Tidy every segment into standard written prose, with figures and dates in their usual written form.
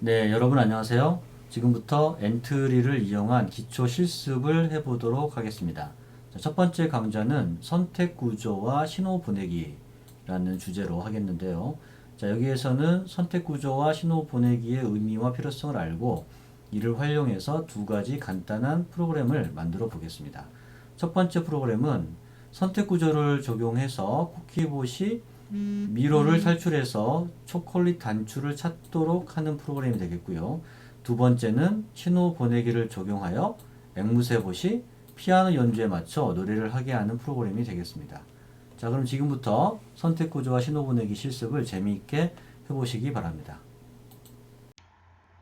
네, 여러분 안녕하세요. 지금부터 엔트리를 이용한 기초 실습을 해보도록 하겠습니다. 자, 첫 번째 강좌는 선택 구조와 신호 보내기라는 주제로 하겠는데요. 자, 여기에서는 선택 구조와 신호 보내기의 의미와 필요성을 알고 이를 활용해서 두 가지 간단한 프로그램을 만들어 보겠습니다. 첫 번째 프로그램은 선택 구조를 적용해서 쿠키봇이 미로를 탈출해서 초콜릿 단추를 찾도록 하는 프로그램이 되겠고요. 두 번째는 신호 보내기를 적용하여 앵무새봇이 피아노 연주에 맞춰 노래를 하게 하는 프로그램이 되겠습니다. 자, 그럼 지금부터 선택 구조와 신호 보내기 실습을 재미있게 해보시기 바랍니다.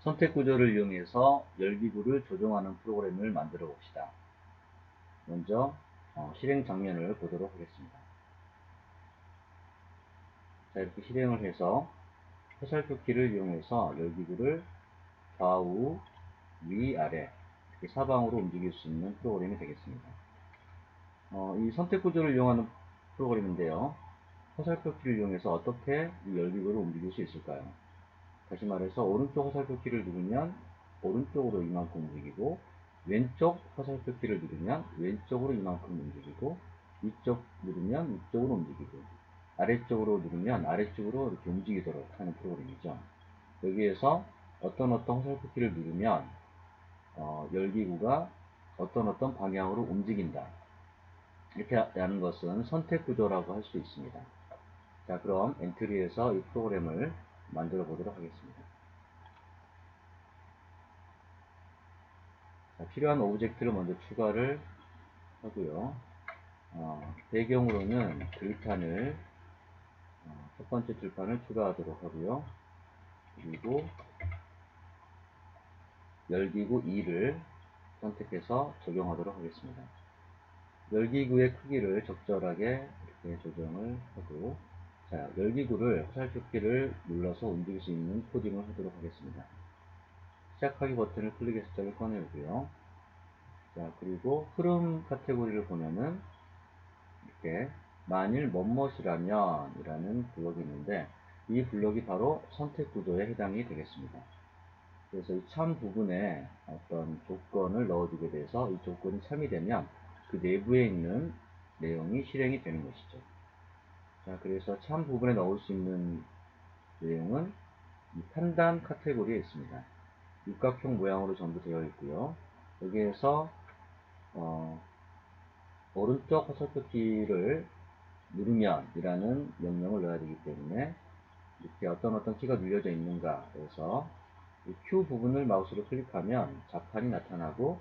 선택 구조를 이용해서 열기구를 조종하는 프로그램을 만들어 봅시다. 먼저 실행 장면을 보도록 하겠습니다. 자, 이렇게 실행을 해서 화살표 키를 이용해서 열기구를 좌우, 위, 아래 이렇게 사방으로 움직일 수 있는 프로그램이 되겠습니다. 이 선택 구조를 이용하는 프로그램인데요. 화살표 키를 이용해서 어떻게 이 열기구를 움직일 수 있을까요? 다시 말해서 오른쪽 화살표 키를 누르면 오른쪽으로 이만큼 움직이고, 왼쪽 화살표 키를 누르면 왼쪽으로 이만큼 움직이고, 위쪽 누르면 위쪽으로 움직이고, 아래쪽으로 누르면 아래쪽으로 이렇게 움직이도록 하는 프로그램이죠. 여기에서 어떤 화살표 키를 누르면 열기구가 어떤 방향으로 움직인다. 이렇게 하는 것은 선택 구조라고 할 수 있습니다. 자, 그럼 엔트리에서 이 프로그램을 만들어 보도록 하겠습니다. 자, 필요한 오브젝트를 먼저 추가를 하고요. 배경으로는 들판을 첫 번째 들판을 추가하도록 하고요. 그리고 열기구 2를 선택해서 적용하도록 하겠습니다. 열기구의 크기를 적절하게 이렇게 조정을 하고, 자, 열기구를 화살표 키를 눌러서 움직일 수 있는 코딩을 하도록 하겠습니다. 시작하기 버튼을 클릭해서 짝을 꺼내고요. 자, 그리고 흐름 카테고리를 보면은 이렇게 만일 뭐뭇이라면 이라는 블록이 있는데, 이 블록이 바로 선택 구조에 해당이 되겠습니다. 그래서 이 참 부분에 어떤 조건을 넣어주게 돼서 이 조건이 참이 되면 그 내부에 있는 내용이 실행이 되는 것이죠. 자, 그래서 참 부분에 넣을 수 있는 내용은 이 판단 카테고리에 있습니다. 육각형 모양으로 전부 되어 있고요. 여기에서 오른쪽 화살표 키를 누르면 이라는 명령을 넣어야 되기 때문에 이렇게 어떤 키가 눌려져 있는가 해서 이 Q 부분을 마우스로 클릭하면 자판이 나타나고,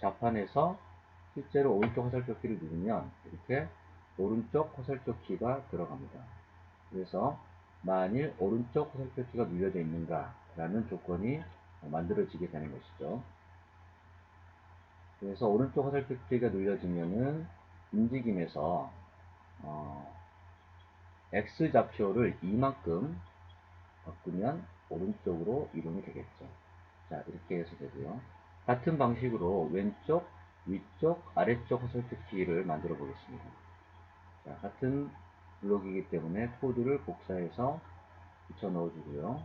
자판에서 실제로 오른쪽 화살표 키를 누르면 이렇게 오른쪽 화살표 키가 들어갑니다. 그래서 만일 오른쪽 화살표 키가 눌려져 있는가 라는 조건이 만들어지게 되는 것이죠. 그래서 오른쪽 화살표 키가 눌려지면은 움직임에서 X 좌표를 이만큼 바꾸면 오른쪽으로 이동이 되겠죠. 자, 이렇게 해서 되고요. 같은 방식으로 왼쪽, 위쪽, 아래쪽 화살표 키를 만들어 보겠습니다. 자, 같은 블록이기 때문에 코드를 복사해서 붙여 넣어 주고요.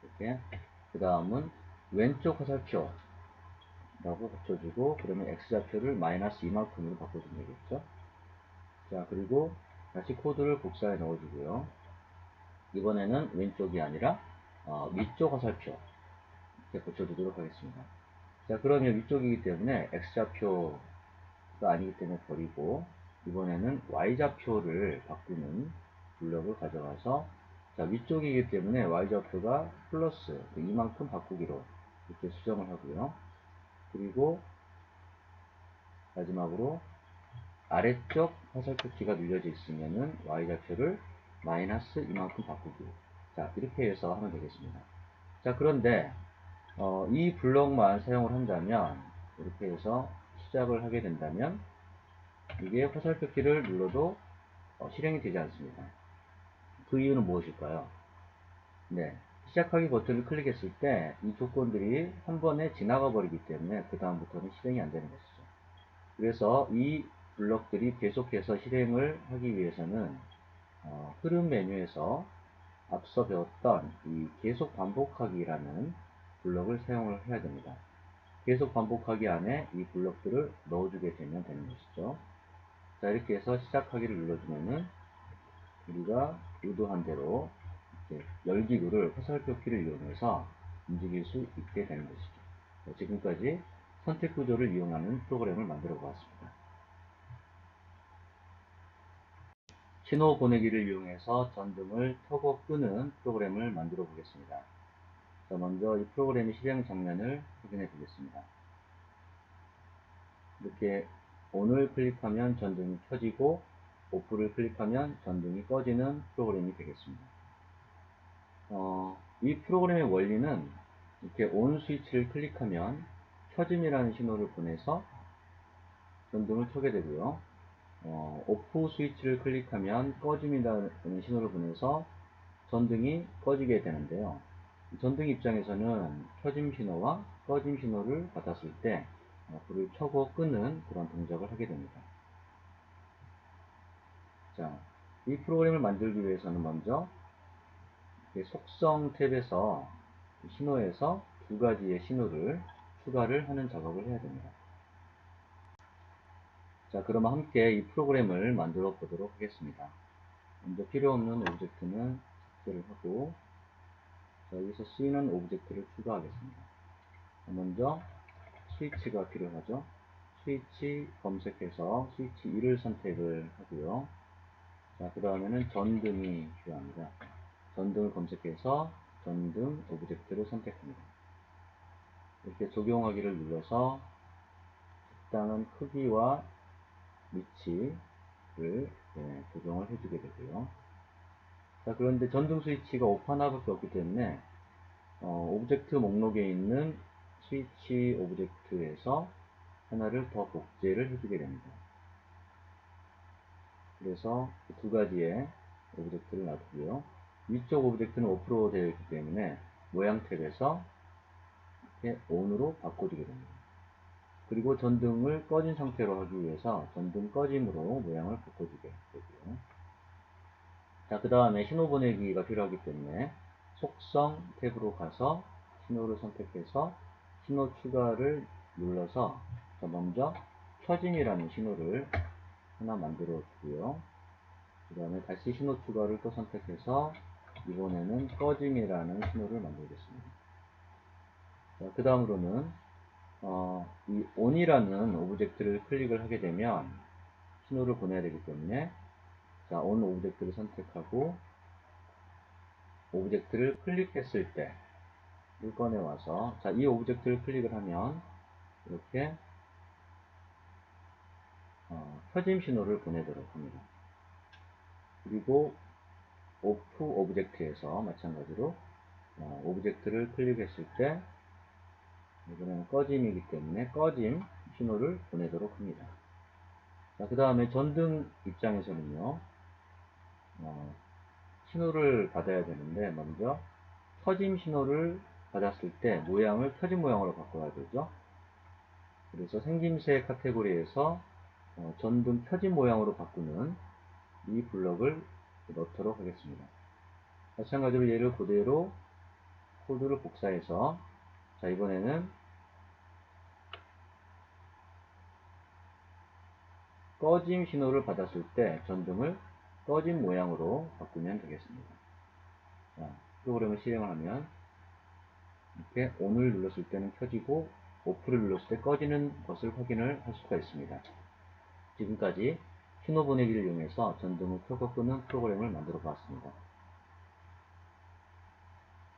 이렇게. 그 다음은 왼쪽 화살표 라고 붙여주고, 그러면 X좌표를 마이너스 이만큼으로 바꿔주면 되겠죠. 자, 그리고 다시 코드를 복사해 넣어주고요. 이번에는 왼쪽이 아니라 위쪽 화살표 이렇게 붙여주도록 하겠습니다. 자, 그러면 위쪽이기 때문에 X좌표가 아니기 때문에 버리고, 이번에는 Y좌표를 바꾸는 블럭을 가져가서, 자, 위쪽이기 때문에 Y좌표가 플러스 이만큼 바꾸기로 이렇게 수정을 하고요. 그리고 마지막으로 아래쪽 화살표 키가 눌려져 있으면은 Y좌표를 마이너스 이만큼 바꾸기. 자, 이렇게 해서 하면 되겠습니다. 자, 그런데 이 블럭만 사용을 한다면, 이렇게 해서 시작을 하게 된다면 이게 화살표 키를 눌러도 실행이 되지 않습니다. 그 이유는 무엇일까요? 네, 시작하기 버튼을 클릭했을 때 이 조건들이 한 번에 지나가 버리기 때문에 그 다음부터는 실행이 안 되는 것이죠. 그래서 이 블럭들이 계속해서 실행을 하기 위해서는 흐름 메뉴에서 앞서 배웠던 이 계속 반복하기라는 블럭을 사용을 해야 됩니다. 계속 반복하기 안에 이 블럭들을 넣어주게 되면 되는 것이죠. 자, 이렇게 해서 시작하기를 눌러주면은 우리가 의도한 대로 이렇게 열기구를 화살표 키를 이용해서 움직일 수 있게 되는 것이죠. 자, 지금까지 선택 구조를 이용하는 프로그램을 만들어 보았습니다. 신호 보내기를 이용해서 전등을 켜고 끄는 프로그램을 만들어 보겠습니다. 자, 먼저 이 프로그램의 실행 장면을 확인해 보겠습니다. 이렇게 ON을 클릭하면 전등이 켜지고 OFF를 클릭하면 전등이 꺼지는 프로그램이 되겠습니다. 이 프로그램의 원리는 이렇게 ON 스위치를 클릭하면 켜짐이라는 신호를 보내서 전등을 켜게 되고요. OFF 스위치를 클릭하면 꺼짐이라는 신호를 보내서 전등이 꺼지게 되는데요. 전등 입장에서는 켜짐 신호와 꺼짐 신호를 받았을 때 불을 켜고 끄는 그런 동작을 하게 됩니다. 자, 이 프로그램을 만들기 위해서는 먼저 속성 탭에서 신호에서 두 가지의 신호를 추가를 하는 작업을 해야 됩니다. 자, 그러면 함께 이 프로그램을 만들어 보도록 하겠습니다. 먼저 필요 없는 오브젝트는 삭제를 하고, 자, 여기서 쓰이는 오브젝트를 추가하겠습니다. 먼저 스위치가 필요하죠. 스위치 검색해서 스위치 1을 선택을 하고요. 자, 그 다음에는 전등이 필요합니다. 전등을 검색해서 전등 오브젝트를 선택합니다. 이렇게 적용하기를 눌러서 적당한 크기와 위치를 조정을 해주게 되고요. 자, 그런데 전등 스위치가 오프 하나밖에 없기 때문에 오브젝트 목록에 있는 스위치 오브젝트에서 하나를 더 복제를 해주게 됩니다. 그래서 두 가지의 오브젝트를 놔두고요. 위쪽 오브젝트는 오프로 되어 있기 때문에 모양 탭에서 이렇게 ON으로 바꿔주게 됩니다. 그리고 전등을 꺼진 상태로 하기 위해서 전등 꺼짐으로 모양을 바꿔주게 되고요. 자, 그 다음에 신호 보내기가 필요하기 때문에 속성 탭으로 가서 신호를 선택해서 신호 추가를 눌러서 먼저 켜짐이라는 신호를 하나 만들어 주고요. 그 다음에 다시 신호 추가를 또 선택해서 이번에는 꺼짐이라는 신호를 만들겠습니다. 자, 그 다음으로는 이 ON이라는 오브젝트를 클릭을 하게 되면 신호를 보내야 되기 때문에 자, ON 오브젝트를 선택하고 오브젝트를 클릭했을 때 을 꺼내 와서 자, 이 오브젝트를 클릭을 하면 이렇게 켜짐 신호를 보내도록 합니다. 그리고 오프 오브젝트에서 마찬가지로 오브젝트를 클릭했을 때 이번에는 꺼짐이기 때문에 꺼짐 신호를 보내도록 합니다. 자, 그 다음에 전등 입장에서는요, 신호를 받아야 되는데 먼저 켜짐 신호를 받았을 때 모양을 켜짐 모양으로 바꿔야 되죠. 그래서 생김새 카테고리에서 전등 켜짐 모양으로 바꾸는 이 블럭을 넣도록 하겠습니다. 마찬가지로 얘를 그대로 코드를 복사해서 자, 이번에는 꺼짐 신호를 받았을 때 전등을 꺼짐 모양으로 바꾸면 되겠습니다. 자, 프로그램을 실행을 하면 이렇게 ON을 눌렀을 때는 켜지고 OFF를 눌렀을 때 꺼지는 것을 확인을 할 수가 있습니다. 지금까지 신호 보내기를 이용해서 전등을 켜고 끄는 프로그램을 만들어 보았습니다.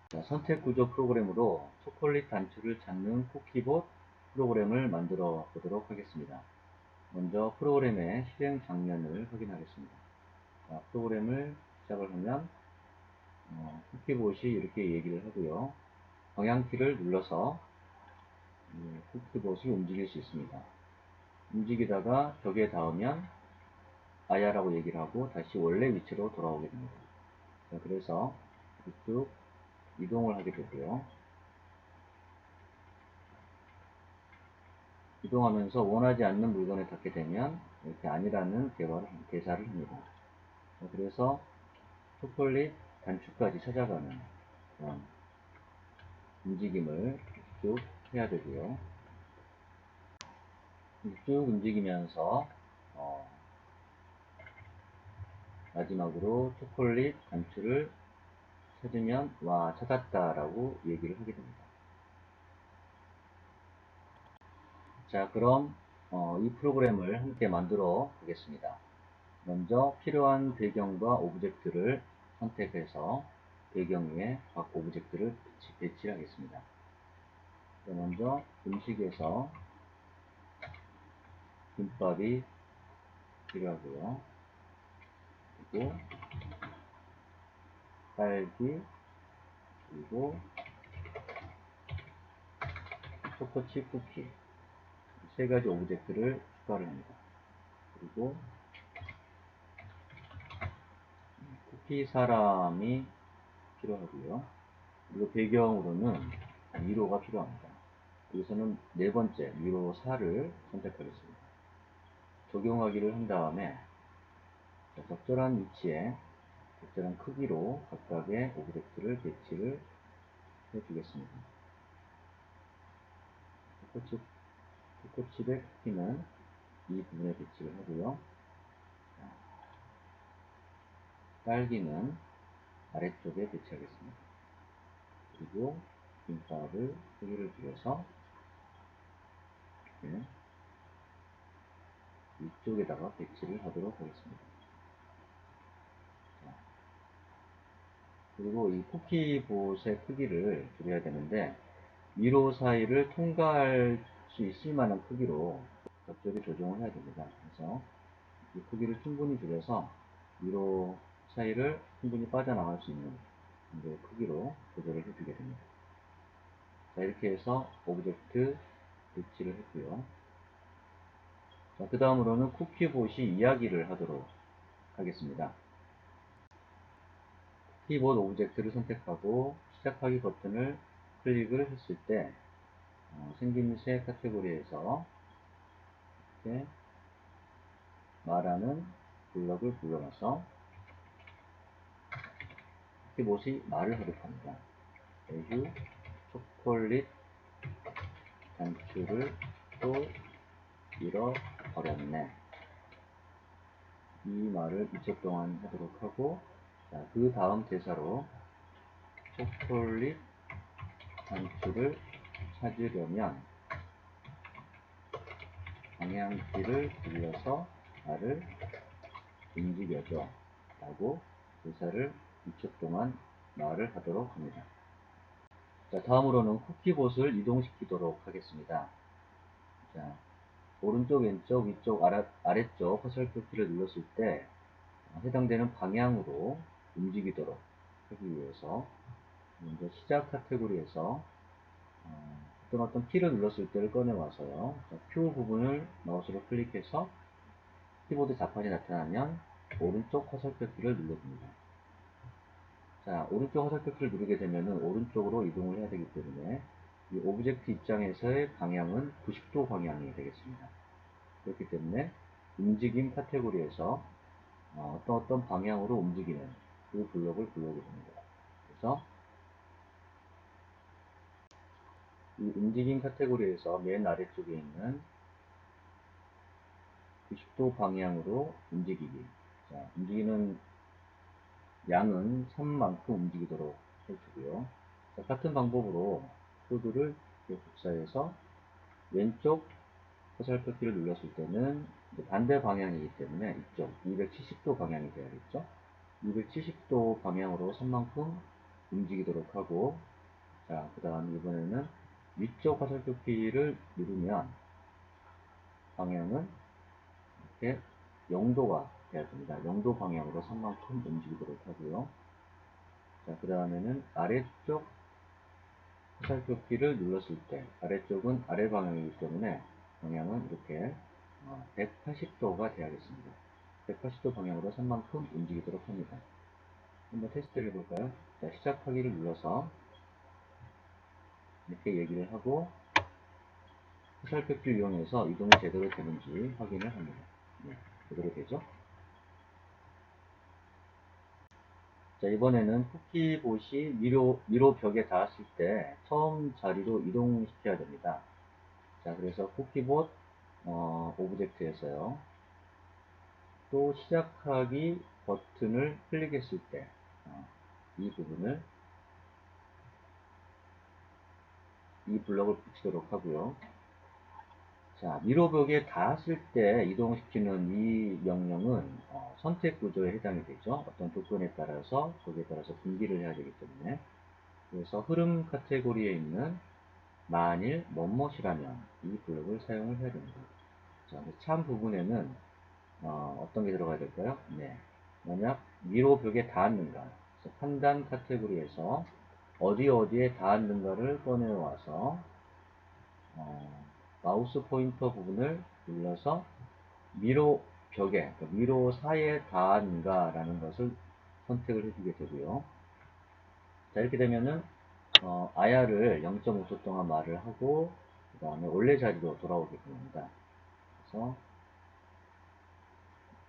자, 선택 구조 프로그램으로 초콜릿 단추를 찾는 쿠키봇 프로그램을 만들어 보도록 하겠습니다. 먼저 프로그램의 실행 장면을 확인하겠습니다. 자, 프로그램을 시작을 하면 쿠키봇이 이렇게 얘기를 하고요. 방향키를 눌러서 쿠키봇이 움직일 수 있습니다. 움직이다가 벽에 닿으면 아야라고 얘기를 하고 다시 원래 위치로 돌아오게 됩니다. 자, 그래서 쭉 이동을 하게 되고요. 이동하면서 원하지 않는 물건에 닿게 되면 이렇게 아니라는 대사를 합니다. 자, 그래서 초콜릿 단추까지 찾아가는 그런 움직임을 쭉 해야 되고요. 쭉 움직이면서 마지막으로 초콜릿 단추를 찾으면 와 찾았다 라고 얘기를 하게 됩니다. 자, 그럼 이 프로그램을 함께 만들어 보겠습니다. 먼저 필요한 배경과 오브젝트를 선택해서 배경 위에 각 오브젝트를 배치하겠습니다. 먼저 음식에서 김밥이 필요하고요. 그리고 딸기, 그리고 초코칩 쿠키 세 가지 오브젝트를 추가를 합니다. 그리고 쿠키 사람이 필요하고요. 그리고 배경으로는 미로가 필요합니다. 여기서는 네 번째 미로 4를 선택하겠습니다. 적용하기를 한 다음에 적절한 위치에 적절한 크기로 각각의 오브젝트를 배치를 해주겠습니다. 초코칩의 크기는 이 부분에 배치를 하고요. 딸기는 아래쪽에 배치하겠습니다. 그리고 김밥을 크기를 줄여서 이렇게 위쪽에다가 배치를 하도록 하겠습니다. 그리고 이 쿠키봇의 크기를 줄여야 되는데 미로 사이를 통과할 수 있을 만한 크기로 적절히 조정을 해야 됩니다. 그래서 이 크기를 충분히 줄여서 미로 사이를 충분히 빠져나갈 수 있는 정도의 크기로 조절을 해주게 됩니다. 자, 이렇게 해서 오브젝트 배치를 했고요. 자, 그 다음으로는 쿠키봇이 이야기를 하도록 하겠습니다. 쿠키봇 오브젝트를 선택하고 시작하기 버튼을 클릭을 했을 때 생김새 카테고리에서 이렇게 말하는 블럭을 불러놔서 쿠키봇이 말을 하도록 합니다. 에휴 초콜릿 단추를 또 잃어버렸네. 이 말을 2초 동안 하도록 하고, 자, 그 다음 대사로 초콜릿 단추를 찾으려면 방향키를 눌러서 나를 움직여줘 라고 대사를 2초 동안 말을 하도록 합니다. 자, 다음으로는 쿠키봇을 이동시키도록 하겠습니다. 자, 오른쪽, 왼쪽, 위쪽, 아래쪽 화살표 키를 눌렀을 때 해당되는 방향으로 움직이도록 하기 위해서 먼저 시작 카테고리에서 어떤 키를 눌렀을 때를 꺼내 와서요. 표 부분을 마우스로 클릭해서 키보드 자판이 나타나면 오른쪽 화살표 키를 눌러줍니다. 자, 오른쪽 화살표 키를 누르게 되면 오른쪽으로 이동을 해야 되기 때문에 이 오브젝트 입장에서의 방향은 90도 방향이 되겠습니다. 그렇기 때문에 움직임 카테고리에서 어떤 방향으로 움직이는 그 블록을 불러오게 됩니다. 그래서 이 움직임 카테고리에서 맨 아래쪽에 있는 90도 방향으로 움직이기. 자, 움직이는 양은 3만큼 움직이도록 해주고요. 자, 같은 방법으로 코드를 복사해서 왼쪽 화살표 키를 눌렀을 때는 반대 방향이기 때문에 이쪽 270도 방향이 되어야겠죠. 270도 방향으로 3만큼 움직이도록 하고, 자, 그 다음 이번에는 위쪽 화살표 키를 누르면 방향은 이렇게 0도가 돼야 됩니다. 0도 방향으로 3만큼 움직이도록 하고요. 자, 그 다음에는 아래쪽 화살표 키를 눌렀을 때 아래쪽은 아래 방향이기 때문에 방향은 이렇게 180도가 돼야겠습니다. 180도 방향으로 3만큼 움직이도록 합니다. 한번 테스트를 해볼까요? 자, 시작하기를 눌러서 이렇게 얘기를 하고 화살표키를 이용해서 이동이 제대로 되는지 확인을 합니다. 네, 제대로 되죠? 자, 이번에는 쿠키봇이 미로 벽에 닿았을 때 처음 자리로 이동시켜야 됩니다. 자, 그래서 쿠키봇 오브젝트에서요. 또 시작하기 버튼을 클릭했을 때 이 부분을 이 블럭을 붙이도록 하고요. 자, 미로벽에 닿았을 때 이동시키는 이 명령은 선택 구조에 해당이 되죠. 어떤 조건에 따라서 거기에 따라서 분기를 해야 되기 때문에. 그래서 흐름 카테고리에 있는 만일 뭐뭇이라면 이 블럭을 사용을 해야 됩니다. 자, 참 부분에는 어떤 게 들어가야 될까요? 네. 만약 미로벽에 닿았는가. 판단 카테고리에서 어디에 닿았는가를 꺼내와서 마우스 포인터 부분을 눌러서 미로 벽에, 미로 사이에 닿았는가라는 것을 선택을 해주게 되고요. 자, 이렇게 되면은 IR을 0.5초 동안 말을 하고 그 다음에 원래 자리로 돌아오게 됩니다. 그래서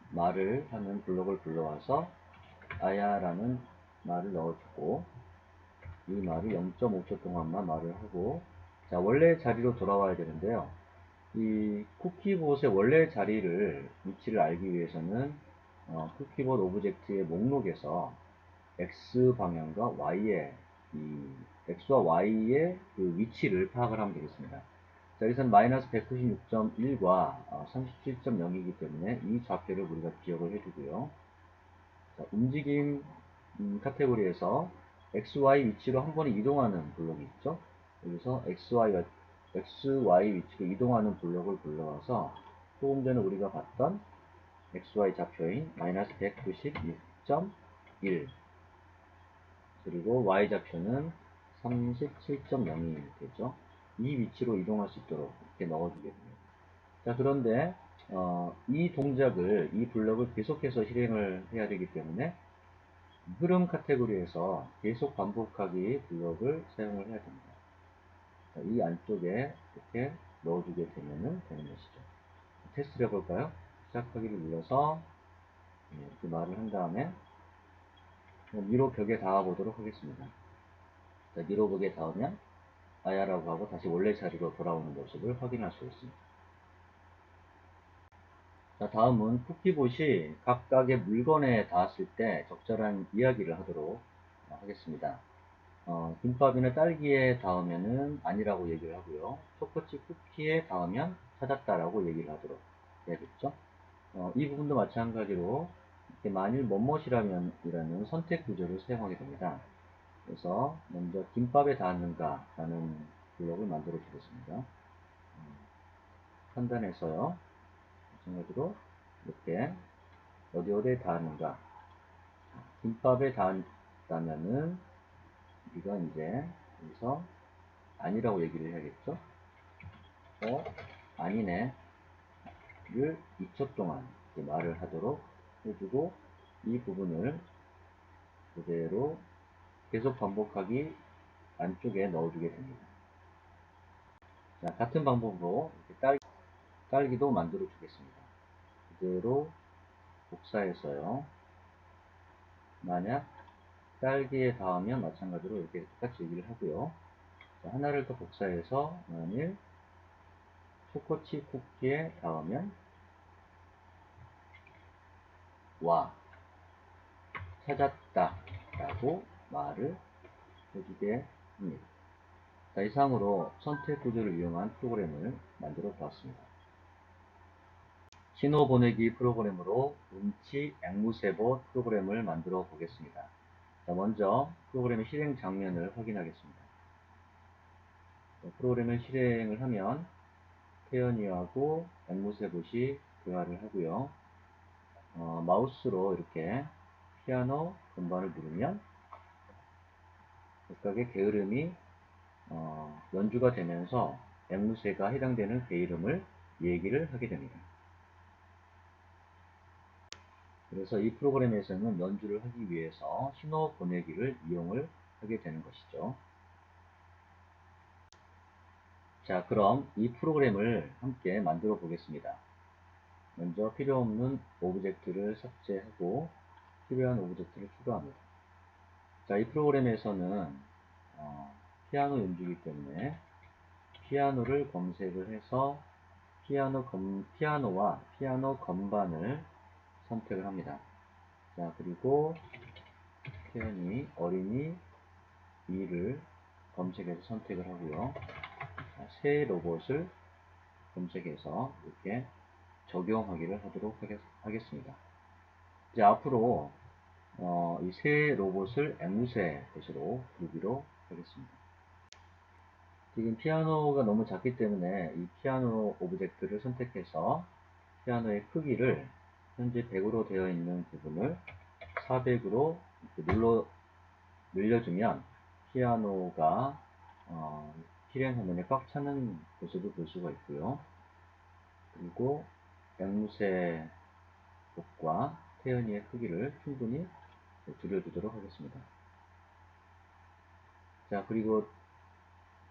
말을 하는 블록을 불러와서 IR라는 말을 넣어주고 이 말을 0.5초 동안만 말을 하고 자, 원래 자리로 돌아와야 되는데요. 이 쿠키봇의 원래 자리를 위치를 알기 위해서는 쿠키봇 오브젝트의 목록에서 X 방향과 Y의 X와 Y의 그 위치를 파악을 하면 되겠습니다. 자, 여기서는 마이너스 196.1과 37.0이기 때문에 이 좌표를 우리가 기억을 해주고요. 자, 움직임 카테고리에서 XY 위치로 한 번에 이동하는 블록이 있죠. 여기서 XY 위치로 이동하는 블록을 불러와서 조금 전에 우리가 봤던 XY 좌표인 마이너스 196.1 그리고 Y 좌표는 37.0이 되죠. 이 위치로 이동할 수 있도록 이렇게 넣어주게 됩니다. 자, 그런데 이 동작을, 이 블럭을 계속해서 실행을 해야 되기 때문에 흐름 카테고리에서 계속 반복하기 블럭을 사용을 해야 됩니다. 자, 이 안쪽에 이렇게 넣어주게 되면 되는 것이죠. 테스트를 해볼까요? 시작하기를 눌러서 이렇게 말을 한 다음에 미로 벽에 닿아 보도록 하겠습니다. 자, 미로 벽에 닿으면 아야라고 하고 다시 원래 자리로 돌아오는 모습을 확인할 수 있습니다. 자, 다음은 쿠키봇이 각각의 물건에 닿았을 때 적절한 이야기를 하도록 하겠습니다. 김밥이나 딸기에 닿으면은 아니라고 얘기를 하고요. 초코칩 쿠키에 닿으면 찾았다라고 얘기를 하도록 해야겠죠. 이 부분도 마찬가지로 이렇게 만일 뭐뭇이라면 이라는 선택 구조를 사용하게 됩니다. 그래서 먼저 김밥에 닿았는가 라는 블록을 만들어 주겠습니다. 판단해서요. 마찬가지로 이렇게 어디에 닿았는가. 김밥에 닿았다면은 우리가 이제 여기서 아니라고 얘기를 해야겠죠. 아니네 를 2초 동안 말을 하도록 해주고 이 부분을 그대로 계속 반복하기 안쪽에 넣어주게 됩니다. 자, 같은 방법으로 딸기도 만들어 주겠습니다. 그대로 복사해서요. 만약 딸기에 닿으면 마찬가지로 이렇게 똑같이 얘기를 하고요. 자, 하나를 더 복사해서 만일 초코칩 쿠키에 닿으면 와 찾았다 라고 말을 해주게 합니다. 자, 이상으로 선택 구조를 이용한 프로그램을 만들어 보았습니다. 신호 보내기 프로그램으로 음치 앵무새보 프로그램을 만들어 보겠습니다. 자, 먼저 프로그램의 실행 장면을 확인하겠습니다. 자, 프로그램을 실행을 하면 태연이하고 앵무새봇이 대화를 하고요. 마우스로 이렇게 피아노 건반을 누르면 각각의 게으름이 연주가 되면서 앵무새가 해당되는 개 이름을 얘기를 하게 됩니다. 그래서 이 프로그램에서는 연주를 하기 위해서 신호 보내기를 이용을 하게 되는 것이죠. 자, 그럼 이 프로그램을 함께 만들어 보겠습니다. 먼저 필요 없는 오브젝트를 삭제하고 필요한 오브젝트를 추가합니다. 자, 이 프로그램에서는 피아노 연주이기 때문에 피아노를 검색을 해서 피아노와 피아노 건반을 선택을 합니다. 자, 그리고 태연이 어린이 2를 검색해서 선택을 하고요. 자, 새 로봇을 검색해서 이렇게 적용하기를 하도록 하겠습니다. 이제 앞으로 이 새 로봇을 앵무새 것으로 부르기로 하겠습니다. 지금 피아노가 너무 작기 때문에 이 피아노 오브젝트를 선택해서 피아노의 크기를 현재 100으로 되어 있는 부분을 400으로 늘려주면 피아노가 필행 화면에 꽉 차는 모습을 볼 수가 있고요. 그리고 앵무새 봇과 태연이의 크기를 충분히 줄여주도록 하겠습니다. 자, 그리고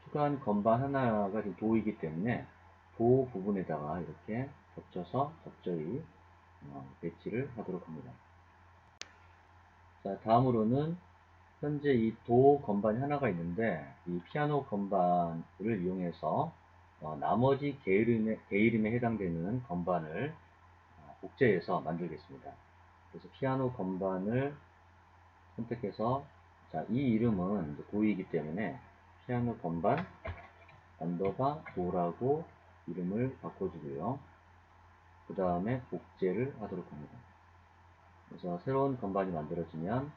추가한 건반 하나가 지금 도이기 때문에 도 부분에다가 이렇게 겹쳐서 적절히 배치를 하도록 합니다. 자, 다음으로는 현재 이 도 건반이 하나가 있는데 이 피아노 건반을 이용해서 나머지 게으름에 해당되는 건반을 복제해서 만들겠습니다. 그래서 피아노 건반을 선택해서 자, 이 이름은 도이기 때문에 피아노 건반 언더바 도라고 이름을 바꿔주고요. 그 다음에 복제를 하도록 합니다. 그래서 새로운 건반이 만들어지면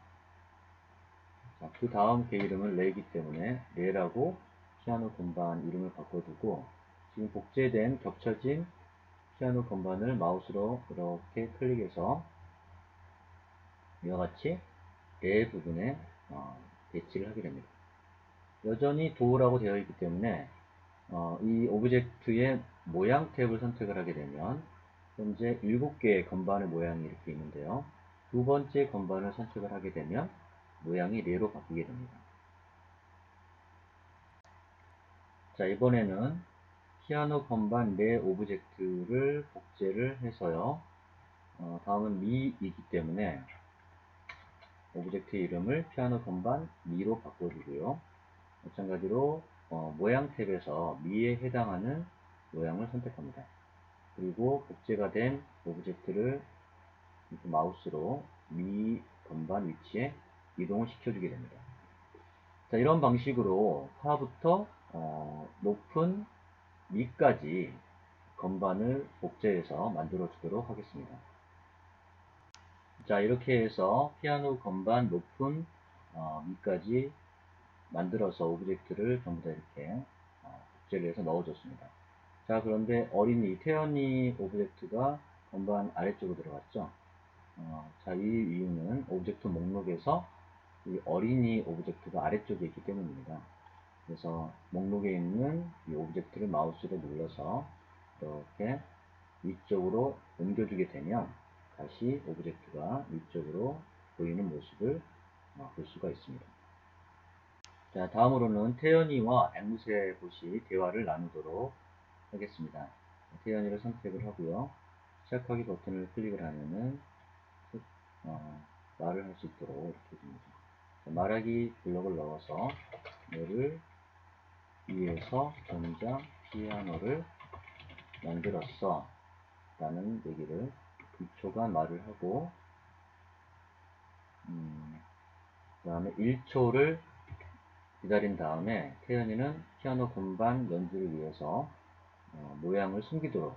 그 다음 게 이름은 레이기 때문에 레라고 피아노 건반 이름을 바꿔두고 지금 복제된 겹쳐진 피아노 건반을 마우스로 이렇게 클릭해서 이와 같이 레 부분에 배치를 하게 됩니다. 여전히 도라고 되어 있기 때문에 이 오브젝트의 모양 탭을 선택을 하게 되면 현재 7개의 건반의 모양이 이렇게 있는데요. 두 번째 건반을 선택을 하게 되면 모양이 레로 바뀌게 됩니다. 자, 이번에는 피아노 건반 레 오브젝트를 복제를 해서요. 다음은 미이기 때문에 오브젝트 이름을 피아노 건반 미로 바꿔주고요. 마찬가지로 모양 탭에서 미에 해당하는 모양을 선택합니다. 그리고 복제가 된 오브젝트를 마우스로 미 건반 위치에 이동을 시켜주게 됩니다. 자, 이런 방식으로 파부터 높은 미까지 건반을 복제해서 만들어 주도록 하겠습니다. 자, 이렇게 해서 피아노 건반 높은 미까지 만들어서 오브젝트를 전부 다 이렇게 복제를 해서 넣어줬습니다. 자, 그런데 어린이, 태연이 오브젝트가 건반 아래쪽으로 들어갔죠. 자, 이 이유는 오브젝트 목록에서 이 어린이 오브젝트가 아래쪽에 있기 때문입니다. 그래서 목록에 있는 이 오브젝트를 마우스로 눌러서 이렇게 위쪽으로 옮겨주게 되면 다시 오브젝트가 위쪽으로 보이는 모습을 볼 수가 있습니다. 자, 다음으로는 태연이와 앵무새 봇이 대화를 나누도록 하겠습니다. 태연이를 선택을 하고요. 시작하기 버튼을 클릭을 하면은 말을 할 수 있도록 이렇게 됩니다. 말하기 블럭을 넣어서 너를 위해서 전자 피아노를 만들었어 라는 얘기를 2초간 말을 하고 그 다음에 1초를 기다린 다음에 태연이는 피아노 건반 연주를 위해서 모양을 숨기도록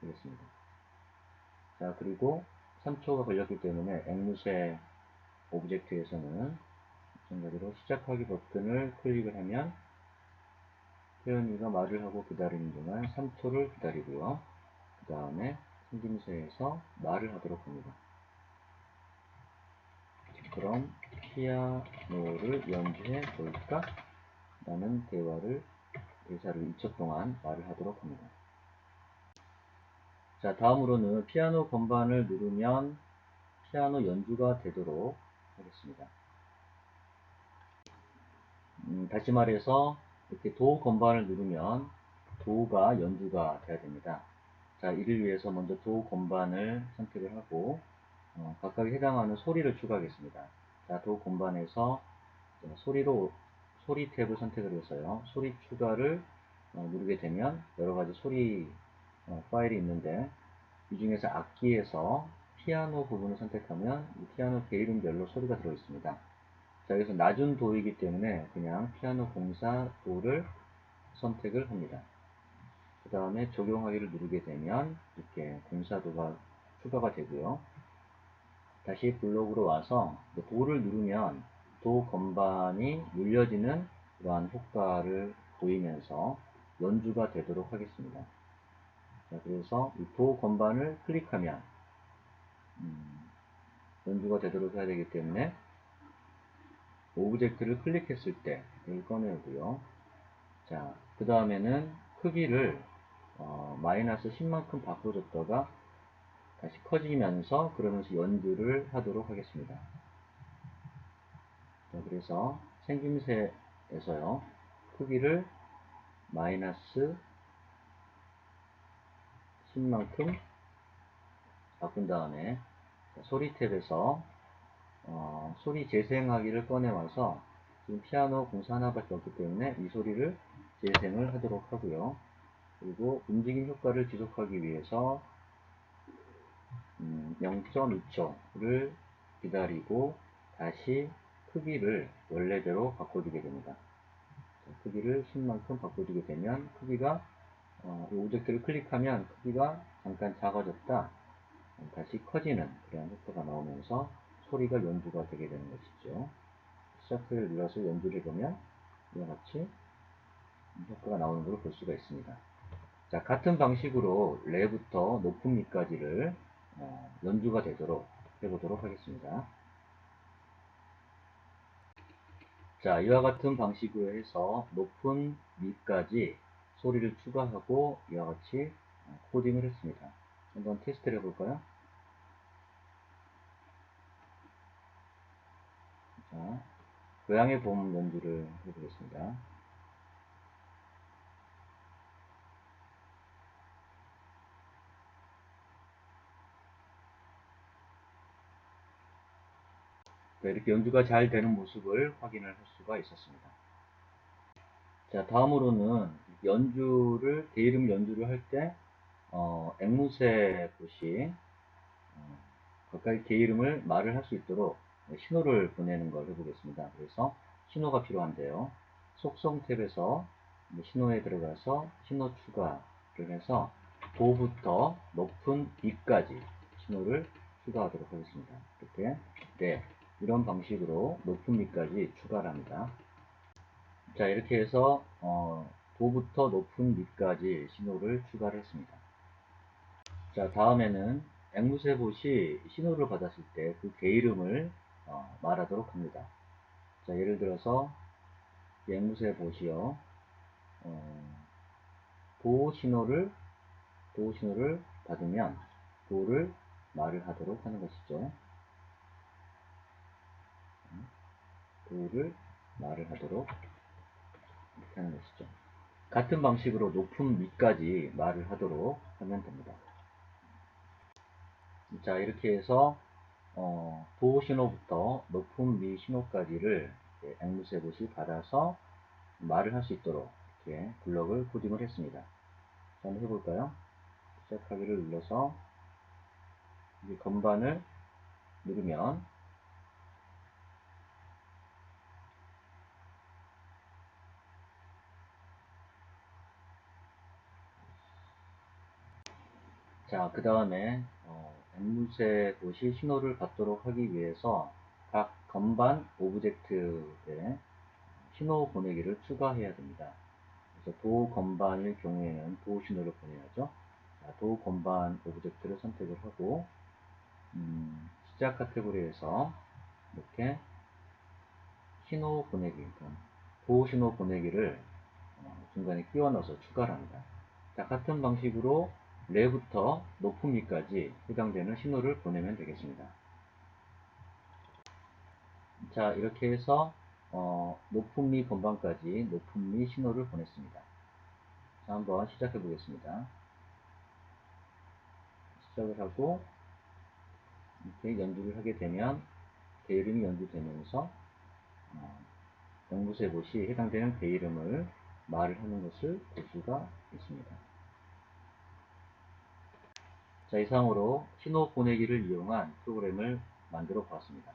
하겠습니다. 자, 그리고 3초가 걸렸기 때문에 앵무새 오브젝트에서는 마찬가지로 시작하기 버튼을 클릭을 하면 태연이가 말을 하고 기다리는 동안 3초를 기다리고요. 그 다음에 생김새에서 말을 하도록 합니다. 그럼 피아노를 연주해 볼까? 라는 대사를 2초 동안 말을 하도록 합니다. 자, 다음으로는 피아노 건반을 누르면 피아노 연주가 되도록 하겠습니다. 다시 말해서 이렇게 도 건반을 누르면 도가 연주가 돼야 됩니다. 자, 이를 위해서 먼저 도 건반을 선택을 하고 각각 해당하는 소리를 추가하겠습니다. 자, 도 건반에서 소리 탭을 선택을 해서요. 소리 추가를 누르게 되면 여러가지 소리 파일이 있는데, 이 중에서 악기에서 피아노 부분을 선택하면 이 피아노 계이름별로 소리가 들어 있습니다. 자, 여기서 낮은 도이기 때문에 그냥 피아노 공사 도를 선택을 합니다. 그 다음에 적용하기를 누르게 되면 이렇게 공사도가 추가가 되고요. 다시 블록으로 와서 도를 누르면 도 건반이 눌려지는 그러한 효과를 보이면서 연주가 되도록 하겠습니다. 자, 그래서 이 도 건반을 클릭하면 연주가 되도록 해야 되기 때문에 오브젝트를 클릭했을 때 이걸 꺼내고요. 자, 그 다음에는 크기를 마이너스 10만큼 바꿔줬다가 다시 커지면서 그러면서 연주를 하도록 하겠습니다. 자, 그래서 생김새에서요, 크기를 마이너스 10만큼 바꾼 다음에 소리 탭에서 소리 재생하기를 꺼내와서 지금 피아노 공사 하나밖에 없기 때문에 이 소리를 재생을 하도록 하고요. 그리고 움직임 효과를 지속하기 위해서 0.2초를 기다리고 다시 크기를 원래대로 바꿔주게 됩니다. 크기를 10만큼 바꿔주게 되면 크기가 이 오브젝트를 클릭하면 크기가 잠깐 작아졌다 다시 커지는 그런 효과가 나오면서 소리가 연주가 되게 되는 것이죠. 셔플을 눌러서 연주를 해보면 이와 같이 효과가 나오는 걸 볼 수가 있습니다. 자, 같은 방식으로 레부터 높은 미까지를 연주가 되도록 해보도록 하겠습니다. 자, 이와 같은 방식으로 해서 높은 미까지 소리를 추가하고 이와 같이 코딩을 했습니다. 한번 테스트를 해볼까요? 자, 고양이 봄 연주를 해보겠습니다. 자, 이렇게 연주가 잘 되는 모습을 확인을 할 수가 있었습니다. 자, 다음으로는 대이름 연주를 할 때, 앵무새 붓이 가까이 계이름을 말을 할 수 있도록 신호를 보내는 걸 해보겠습니다. 그래서 신호가 필요한데요. 속성 탭에서 신호에 들어가서 신호 추가를 해서 도부터 높은 미까지 신호를 추가하도록 하겠습니다. 이렇게 네, 이런 방식으로 높은 미까지 추가를 합니다. 자, 이렇게 해서 도부터 높은 미까지 신호를 추가를 했습니다. 자, 다음에는 앵무새봇이 신호를 받았을 때 그 계이름을 말하도록 합니다. 자, 예를 들어서 앵무새봇이요, 도 신호를 받으면 도를 말을 하도록 하는 것이죠. 도를 말을 하도록 이렇게 하는 것이죠. 같은 방식으로 높은 미까지 말을 하도록 하면 됩니다. 자, 이렇게 해서 도 신호부터 높은 미 신호까지를 앵무새봇이 받아서 말을 할 수 있도록 이렇게 블럭을 코딩을 했습니다. 자, 한번 해볼까요? 시작하기를 눌러서 이제 건반을 누르면 자, 그 다음에 앵무새봇이 신호를 받도록 하기 위해서 각 건반 오브젝트에 신호 보내기를 추가해야 됩니다. 그래서 도 건반일 경우에는 도 신호를 보내야죠. 자, 도 건반 오브젝트를 선택을 하고 시작 카테고리에서 이렇게 신호 보내기, 그러니까 도 신호 보내기를 중간에 끼워 넣어서 추가를 합니다. 자, 같은 방식으로 레부터 높은 미까지 해당되는 신호를 보내면 되겠습니다. 자, 이렇게 해서 높은 미 건반까지 높은 미 신호를 보냈습니다. 자, 한번 시작해 보겠습니다. 시작을 하고 이렇게 연주를 하게 되면 배 이름이 연주되면서 영구세 못이 해당되는 배 이름을 말을 하는 것을 볼 수가 있습니다. 자, 이상으로 신호 보내기를 이용한 프로그램을 만들어 보았습니다.